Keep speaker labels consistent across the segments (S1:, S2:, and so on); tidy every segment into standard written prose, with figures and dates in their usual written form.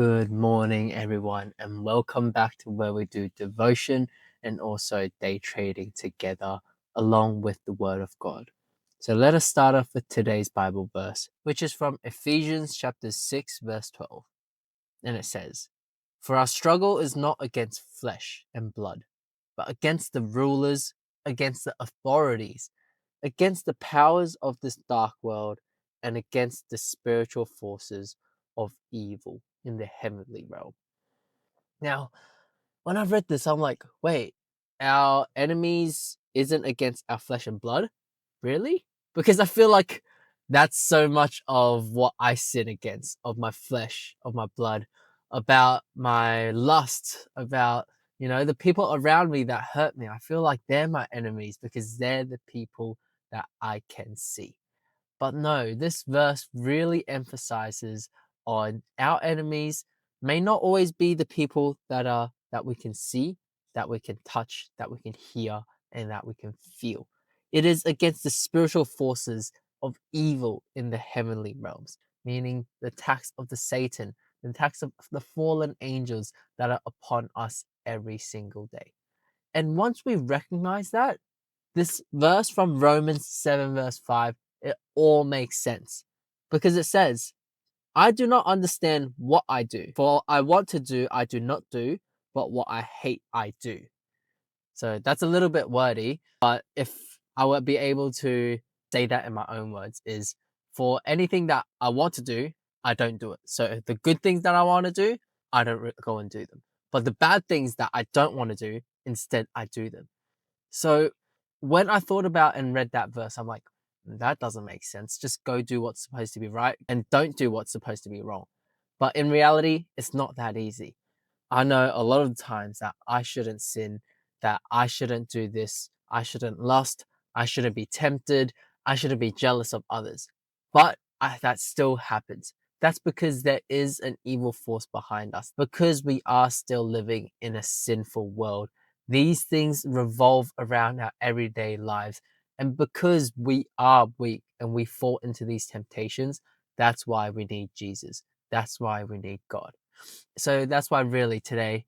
S1: Good morning, everyone, and welcome back to where we do devotion and also day trading together along with the Word of God. So let us start off with today's Bible verse, which is from Ephesians chapter 6, verse 12. And it says, "For our struggle is not against flesh and blood, but against the rulers, against the authorities, against the powers of this dark world, and against the spiritual forces of evil in the heavenly realm." Now, when I've read this, I'm like, wait, our enemies isn't against our flesh and blood? Really? Because I feel like that's so much of what I sin against, of my flesh, of my blood, about my lust, about, the people around me that hurt me. I feel like they're my enemies because they're the people that I can see. But no, this verse really emphasizes on our enemies may not always be the people that we can see, that we can touch, that we can hear, and that we can feel. It is against the spiritual forces of evil in the heavenly realms, meaning the attacks of the Satan, the attacks of the fallen angels that are upon us every single day. And once we recognize that, this verse from Romans 7, verse 5, it all makes sense because it says, "I do not understand what I do, for I want to do, I do not do, but what I hate, I do." So that's a little bit wordy, but if I would be able to say that in my own words, is for anything that I want to do, I don't do it. So the good things that I want to do, I don't go and do them. But the bad things that I don't want to do, instead, I do them. So when I thought about and read that verse, I'm like, that doesn't make sense. Just go do what's supposed to be right and don't do what's supposed to be wrong. But in reality, it's not that easy. I know a lot of the times that I shouldn't sin, that I shouldn't do this, I shouldn't lust, I shouldn't be tempted, I shouldn't be jealous of others. But that still happens. That's because there is an evil force behind us, because we are still living in a sinful world. These things revolve around our everyday lives. And because we are weak and we fall into these temptations, that's why we need Jesus. That's why we need God. So that's why really today,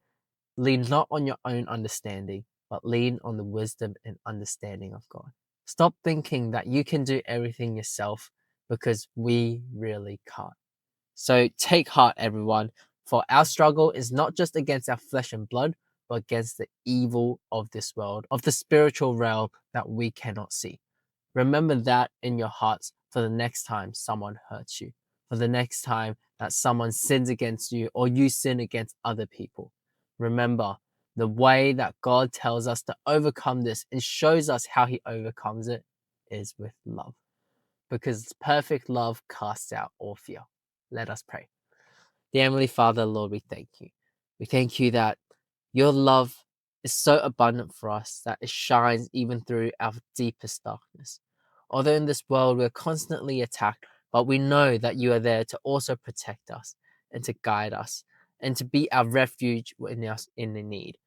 S1: lean not on your own understanding, but lean on the wisdom and understanding of God. Stop thinking that you can do everything yourself because we really can't. So take heart, everyone, for our struggle is not just against our flesh and blood, but against the evil of this world, of the spiritual realm that we cannot see. Remember that in your hearts for the next time someone hurts you, for the next time that someone sins against you or you sin against other people. Remember, the way that God tells us to overcome this and shows us how he overcomes it is with love. Because perfect love casts out all fear. Let us pray. Dear Heavenly Father, Lord, we thank you. We thank you that your love is so abundant for us that it shines even through our deepest darkness. Although in this world we're constantly attacked, but we know that you are there to also protect us and to guide us and to be our refuge in the need.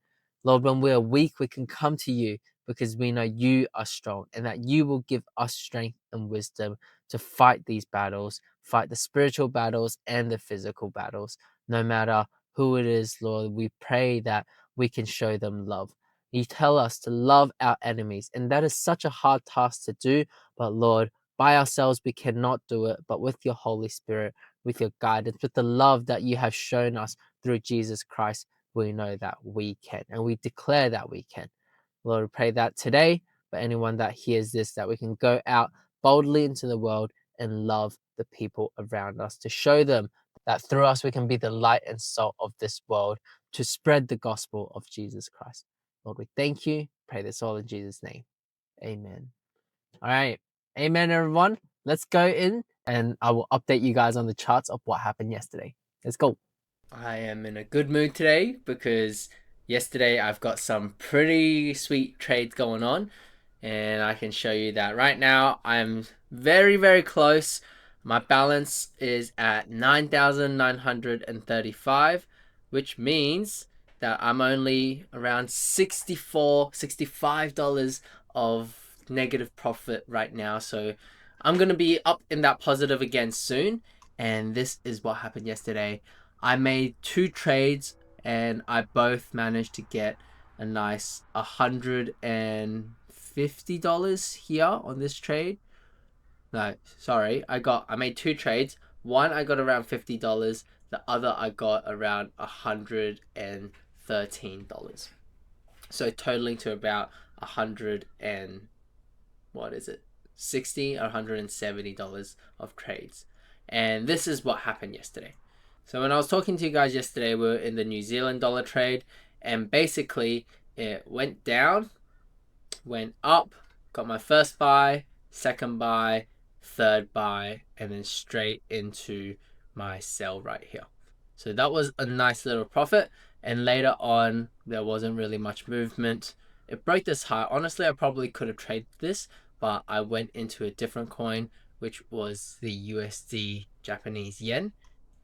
S1: Lord, when we are weak, we can come to you because we know you are strong and that you will give us strength and wisdom to fight these battles, fight the spiritual battles and the physical battles. No matter who it is, Lord, we pray that we can show them love. You tell us to love our enemies, and that is such a hard task to do. But Lord, by ourselves, we cannot do it. But with your Holy Spirit, with your guidance, with the love that you have shown us through Jesus Christ, we know that we can, and we declare that we can. Lord, we pray that today, for anyone that hears this, that we can go out boldly into the world and love the people around us, to show them that through us we can be the light and salt of this world, to spread the gospel of Jesus Christ. Lord, we thank you. Pray this all in Jesus' name. Amen. All right. Amen, everyone. Let's go in and I will update you guys on the charts of what happened yesterday. Let's go. I am in a good mood today because yesterday I've got some pretty sweet trades going on, and I can show you that right now I'm very, very close. My balance is at 9,935, which means that I'm only around $65 of negative profit right now. So I'm going to be up in that positive again soon. And this is what happened yesterday. I made 2 trades and I both managed to get a nice $150 here on this trade. No, sorry, I made 2 trades. One I got around $50. The other I got around $113. So totaling to about 100 and what is it? $60 or $170 of trades. And this is what happened yesterday. So when I was talking to you guys yesterday, we were in the New Zealand dollar trade, and basically it went down, went up, got my first buy, second buy, third buy, and then straight into my sell right here. So that was a nice little profit. And later on, there wasn't really much movement. It broke this high. Honestly, I probably could have traded this, but I went into a different coin, which was the USD Japanese yen.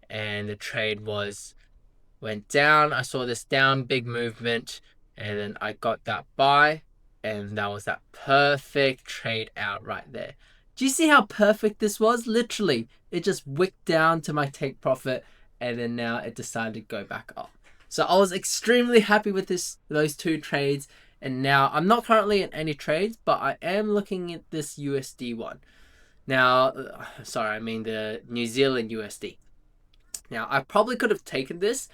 S1: And the trade went down. I saw this down, big movement, and then I got that buy, and that was that perfect trade out right there. Do you see how perfect this was? Literally, it just wicked down to my take profit, and then now it decided to go back up. So I was extremely happy with those 2 trades, and now I'm not currently in any trades, but I am looking at this USD one. Now, sorry, I mean the New Zealand USD. Now, I probably could have taken this,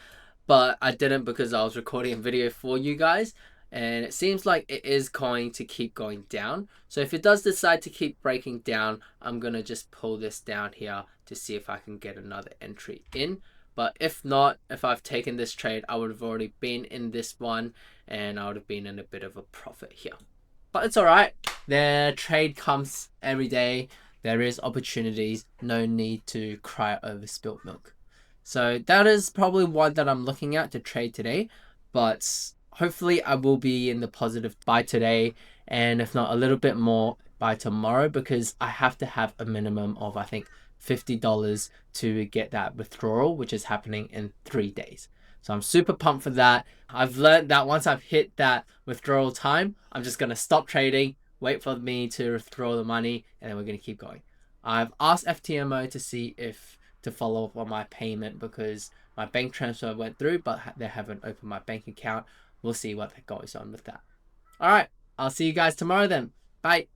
S1: but I didn't because I was recording a video for you guys, and it seems like it is going to keep going down. So if it does decide to keep breaking down, I'm going to just pull this down here to see if I can get another entry in. But if not, if I've taken this trade, I would have already been in this one, and I would have been in a bit of a profit here. But it's all right. The trade comes every day. There is opportunities. No need to cry over spilt milk. So that is probably one that I'm looking at to trade today. But hopefully I will be in the positive by today, and if not a little bit more by tomorrow, because I have to have a minimum of, I think, $50 to get that withdrawal, which is happening in 3 days. So I'm super pumped for that. I've learned that once I've hit that withdrawal time, I'm just going to stop trading, wait for me to withdraw the money, and then we're going to keep going. I've asked FTMO to see if to follow up on my payment, because my bank transfer went through, but they haven't opened my bank account. We'll see what goes on with that. All right, I'll see you guys tomorrow then. Bye.